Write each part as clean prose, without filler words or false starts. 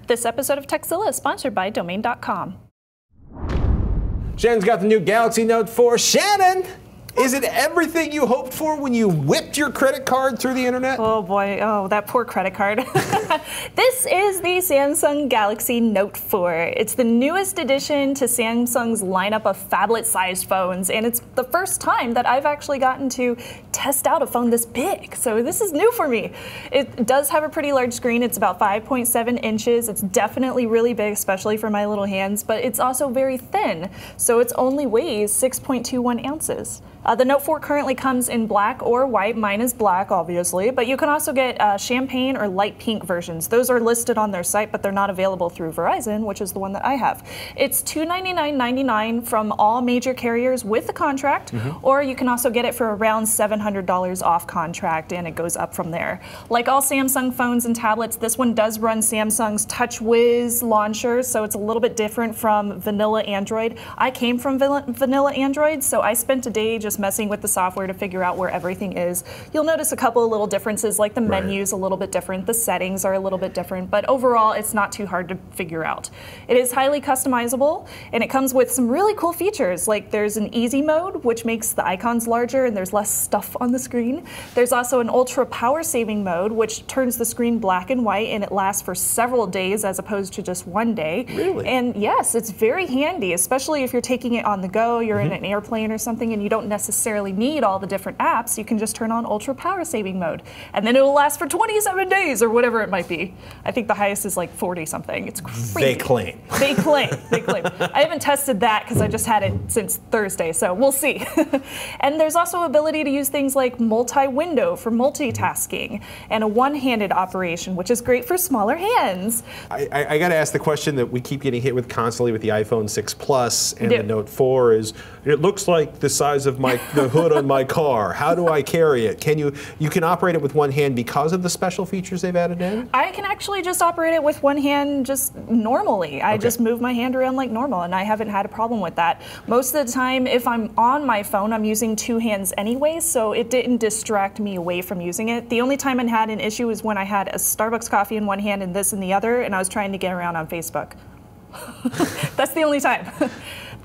This episode of Tekzilla is sponsored by Domain.com. Shannon's got the new Galaxy Note 4. Shannon, is it everything you hoped for when you whipped your credit card through the internet? Oh boy, oh, that poor credit card. This is the Samsung Galaxy Note 4. It's the newest addition to Samsung's lineup of phablet-sized phones, and it's the first time that I've actually gotten to test out a phone this big. So this is new for me. It does have a pretty large screen. It's about 5.7 inches. It's definitely really big, especially for my little hands, but it's also very thin. So it only weighs 6.21 ounces. The Note 4 currently comes in black or white. Mine is black, obviously, but you can also get champagne or light pink versions. Those are listed on their site, but they're not available through Verizon, which is the one that I have. It's $299.99 from all major carriers with a contract, or you can also get it for around $700 off contract, and it goes up from there. Like all Samsung phones and tablets, this one does run Samsung's TouchWiz launcher, so it's a little bit different from vanilla Android. I came from vanilla Android, so I spent a day just messing with the software to figure out where everything is. You'll notice a couple of little differences, like the menu's a little bit different, the settings are a little bit different, but overall it's not too hard to figure out. It is highly customizable, and it comes with some really cool features, like there's an easy mode, which makes the icons larger and there's less stuff on the screen. There's also an ultra power saving mode, which turns the screen black and white, and it lasts for several days as opposed to just one day. Really? And yes, it's very handy, especially if you're taking it on the go, you're in an airplane or something, and you don't necessarily need all the different apps. You can just turn on ultra power saving mode, and then it will last for 27 days or whatever it might be. I think the highest is like 40 something. It's crazy. They claim. They claim. They claim. I haven't tested that because I just had it since Thursday, so we'll see. And there's also ability to use things like multi-window for multitasking and a one-handed operation, which is great for smaller hands. I got to ask the question that we keep getting hit with constantly with the iPhone 6 Plus and the Note 4 is, it looks like the size of the hood on my car. How do I carry it? You can operate it with one hand because of the special features they've added in? I can actually just operate it with one hand just normally. I just move my hand around like normal, and I haven't had a problem with that. Most of the time, if I'm on my phone, I'm using two hands anyway, so it didn't distract me away from using it. The only time I had an issue was when I had a Starbucks coffee in one hand and this in the other, and I was trying to get around on Facebook. That's the only time.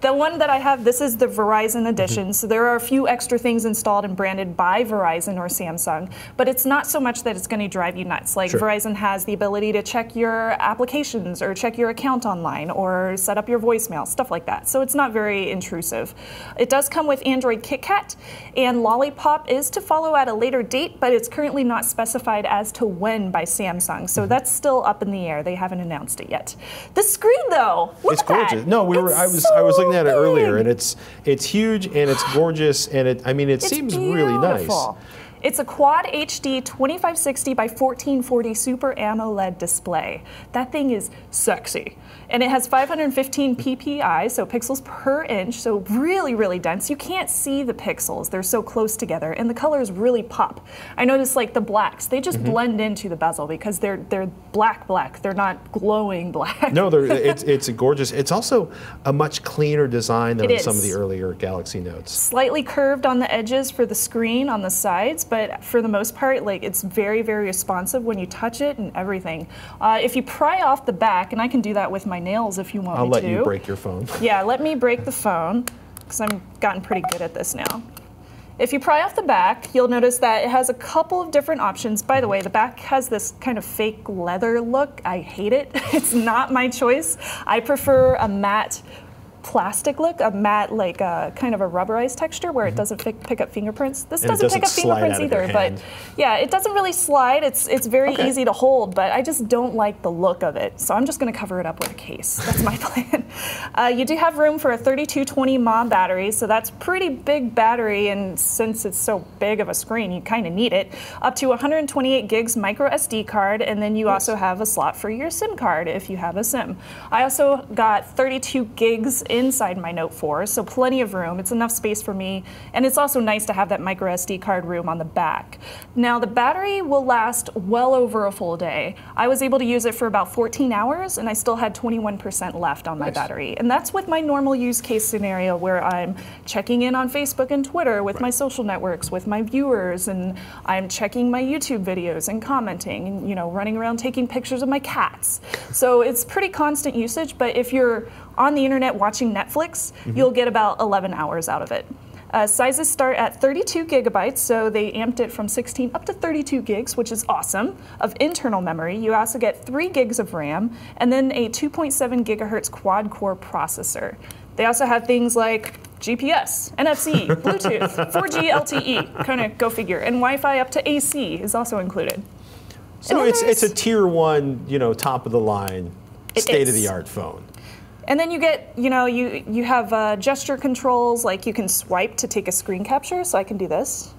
The one that I have, this is the Verizon edition, so there are a few extra things installed and branded by Verizon or Samsung, but it's not so much that it's going to drive you nuts. Like Verizon has the ability to check your applications or check your account online or set up your voicemail, stuff like that. So it's not very intrusive. It does come with Android KitKat, and Lollipop is to follow at a later date, but it's currently not specified as to when by Samsung, so that's still up in the air. They haven't announced it yet. The screen, though, look it's at that. Gorgeous. No, I was looking at it earlier, and it's huge and it's gorgeous, and it seems really nice. It's a Quad HD 2560 by 1440 Super AMOLED display. That thing is sexy. And it has 515 ppi, so pixels per inch, so really, really dense. You can't see the pixels. They're so close together, and the colors really pop. I noticed like the blacks, they just blend into the bezel because they're black. They're not glowing black. No, it's gorgeous. It's also a much cleaner design than some of the earlier Galaxy Notes. Slightly curved on the edges for the screen on the sides, but for the most part, like, it's very, very responsive when you touch it and everything. If you pry off the back, and I can do that with my nails if you want me to. I'll let you break your phone. Yeah, let me break the phone, because I've gotten pretty good at this now. If you pry off the back, you'll notice that it has a couple of different options. By the way, the back has this kind of fake leather look. I hate it. It's not my choice. I prefer a matte plastic look, a matte, like kind of a rubberized texture where it doesn't pick up fingerprints. This doesn't pick up fingerprints either, but yeah, it doesn't really slide. It's very easy to hold, but I just don't like the look of it, so I'm just going to cover it up with a case. That's my plan. You do have room for a 3220 mAh battery, so that's pretty big battery, and since it's so big of a screen, you kind of need it. Up to 128 gigs micro SD card, and then you also have a slot for your SIM card if you have a SIM. I also got 32 gigs inside my Note 4, so plenty of room. It's enough space for me, and it's also nice to have that micro SD card room on the back. Now, the battery will last well over a full day. I was able to use it for about 14 hours, and I still had 21% left on my battery. And that's with my normal use case scenario where I'm checking in on Facebook and Twitter with my social networks, with my viewers, and I'm checking my YouTube videos and commenting, and, you know, running around taking pictures of my cats. So it's pretty constant usage, but if you're on the internet watching Netflix, you'll get about 11 hours out of it. Sizes start at 32 gigabytes, so they amped it from 16 up to 32 gigs, which is awesome, of internal memory. You also get 3 gigs of RAM, and then a 2.7 gigahertz quad-core processor. They also have things like GPS, NFC, Bluetooth, 4G LTE, kind of go figure, and Wi-Fi up to AC is also included. So it's a tier 1, you know, top of the line, state-of-the-art phone. And then you get, you know, you have gesture controls, like you can swipe to take a screen capture, so I can do this.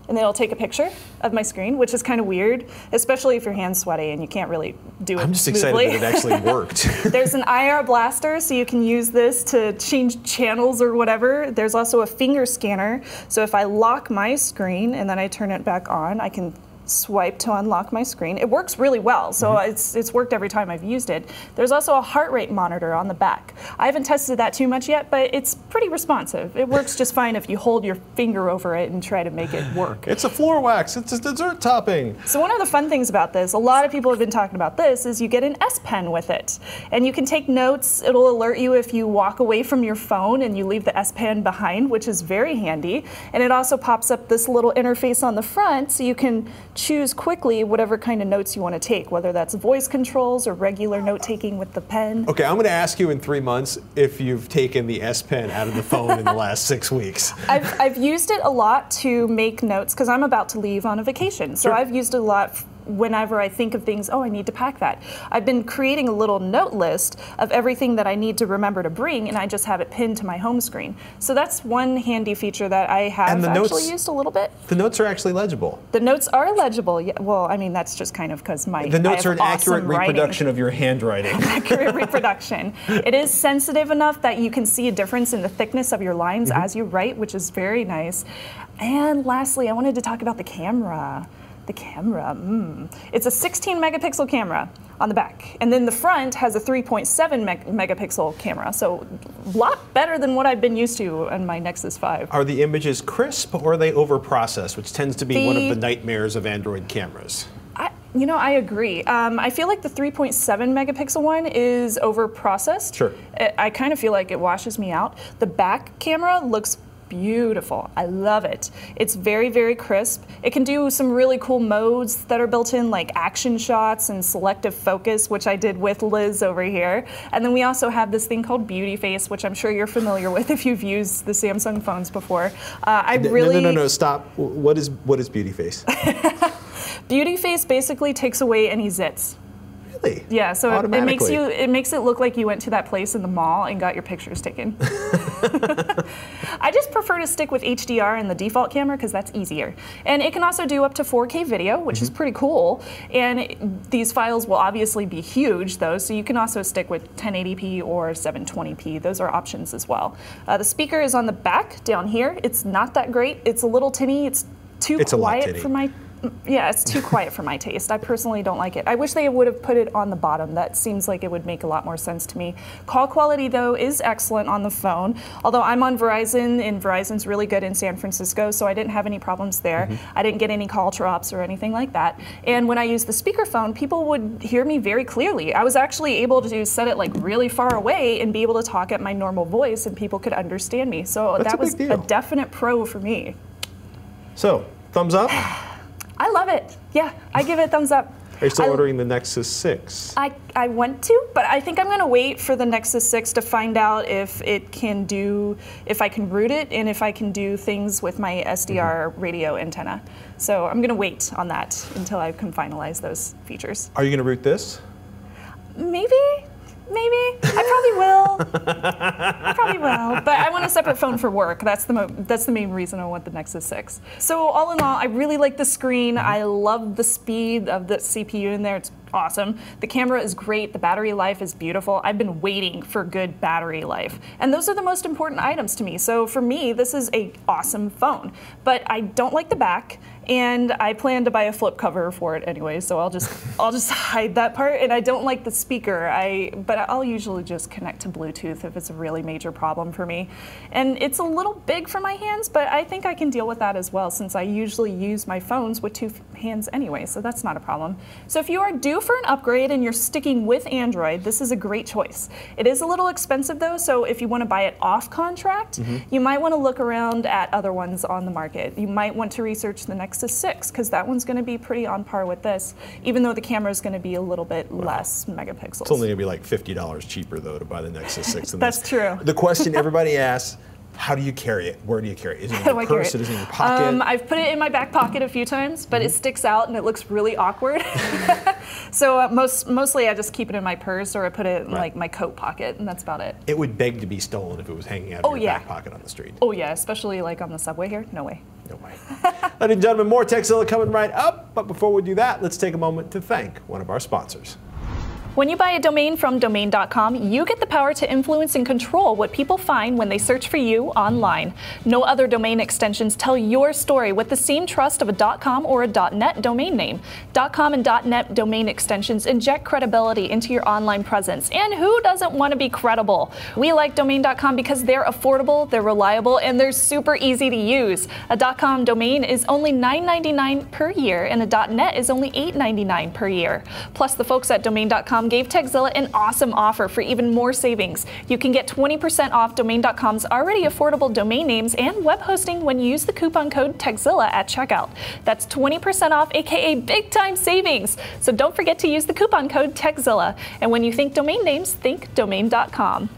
And then it'll take a picture of my screen, which is kind of weird, especially if your hand's sweaty and you can't really do it I'm just smoothly. excited that it actually worked. There's an IR blaster, so you can use this to change channels or whatever. There's also a finger scanner, so if I lock my screen and then I turn it back on, I can swipe to unlock my screen. It works really well, so it's worked every time I've used it. There's also a heart rate monitor on the back. I haven't tested that too much yet, but it's pretty responsive. It works just fine if you hold your finger over it and try to make it work. It's a floor wax. It's a dessert topping. So one of the fun things about this, a lot of people have been talking about this, is you get an S Pen with it. And you can take notes. It'll alert you if you walk away from your phone and you leave the S Pen behind, which is very handy. And it also pops up this little interface on the front, so you can choose quickly whatever kind of notes you want to take, whether that's voice controls or regular note-taking with the pen. Okay, I'm going to ask you in 3 months if you've taken the S Pen out of the phone in the last 6 weeks. I've used it a lot to make notes because I'm about to leave on a vacation. So I've used it a lot whenever I think of things, oh, I need to pack that. I've been creating a little note list of everything that I need to remember to bring, and I just have it pinned to my home screen. So that's one handy feature that I have actually used a little bit. The notes are actually legible. The notes are legible. Yeah, well, I mean, that's just kind of because the notes are an accurate reproduction of your handwriting. Accurate reproduction. It is sensitive enough that you can see a difference in the thickness of your lines as you write, which is very nice. And lastly, I wanted to talk about the camera. The camera, It's a 16 megapixel camera on the back. And then the front has a 3.7 megapixel camera. So a lot better than what I've been used to on my Nexus 5. Are the images crisp or are they overprocessed, which tends to be one of the nightmares of Android cameras? You know, I agree. I feel like the 3.7 megapixel one is overprocessed. Sure. I kind of feel like it washes me out. The back camera looks beautiful. I love it. It's very, very crisp. It can do some really cool modes that are built in, like action shots and selective focus, which I did with Liz over here. And then we also have this thing called Beauty Face, which I'm sure you're familiar with if you've used the Samsung phones before. No, stop. What is Beauty Face? Beauty Face basically takes away any zits. Really? Yeah, so it makes it look like you went to that place in the mall and got your pictures taken. I just prefer to stick with HDR and the default camera because that's easier. And it can also do up to 4K video, which is pretty cool. And these files will obviously be huge though, so you can also stick with 1080p or 720p. Those are options as well. The speaker is on the back down here. It's not that great. It's a little tinny. It's too quiet for my it's too quiet for my taste. I personally don't like it. I wish they would have put it on the bottom. That seems like it would make a lot more sense to me. Call quality, though, is excellent on the phone. Although I'm on Verizon, and Verizon's really good in San Francisco, so I didn't have any problems there. I didn't get any call drops or anything like that. And when I used the speakerphone, people would hear me very clearly. I was actually able to set it like really far away and be able to talk at my normal voice, and people could understand me. So that was a definite pro for me. So, thumbs up? I love it. Yeah, I give it a thumbs up. Are you still ordering the Nexus 6? I want to, but I think I'm going to wait for the Nexus 6 to find out if it can do, if I can root it, and if I can do things with my SDR radio antenna. So I'm going to wait on that until I can finalize those features. Are you going to root this? Maybe. Maybe. I probably will. But I want a separate phone for work. That's the main reason I want the Nexus 6. So all in all, I really like the screen. I love the speed of the CPU in there. It's awesome. The camera is great. The battery life is beautiful. I've been waiting for good battery life. And those are the most important items to me. So for me, this is an awesome phone. But I don't like the back, and I plan to buy a flip cover for it anyway, so I'll just hide that part. And I don't like the speaker, but I'll usually just connect to Bluetooth if it's a really major problem for me. And it's a little big for my hands, but I think I can deal with that as well, since I usually use my phones with two hands anyway, so that's not a problem. So if you are due for an upgrade and you're sticking with Android, this is a great choice. It is a little expensive though, so if you want to buy it off contract, you might want to look around at other ones on the market. You might want to research the Nexus 6, because that one's going to be pretty on par with this, even though the camera is going to be a little bit less megapixels. It's only going to be like $50 cheaper though to buy the Nexus 6 than That's true. The question everybody asks, how do you carry it? Where do you carry it? Is it in your purse? Is it in your pocket? I've put it in my back pocket a few times, but it sticks out and it looks really awkward. So mostly I just keep it in my purse, or I put it in like my coat pocket, and that's about it. It would beg to be stolen if it was hanging out of your back pocket on the street. Oh yeah, especially like on the subway here. No way. No way. Ladies and gentlemen, more Tekzilla coming right up. But before we do that, let's take a moment to thank one of our sponsors. When you buy a domain from domain.com, you get the power to influence and control what people find when they search for you online. No other domain extensions tell your story with the same trust of a .com or a .net domain name. .com and .net domain extensions inject credibility into your online presence. And who doesn't want to be credible? We like domain.com because they're affordable, they're reliable, and they're super easy to use. A .com domain is only $9.99 per year, and a .net is only $8.99 per year. Plus, the folks at domain.com gave Tekzilla an awesome offer for even more savings. You can get 20% off domain.com's already affordable domain names and web hosting when you use the coupon code Tekzilla at checkout. That's 20% off, aka big time savings. So don't forget to use the coupon code Tekzilla. And when you think domain names, think domain.com.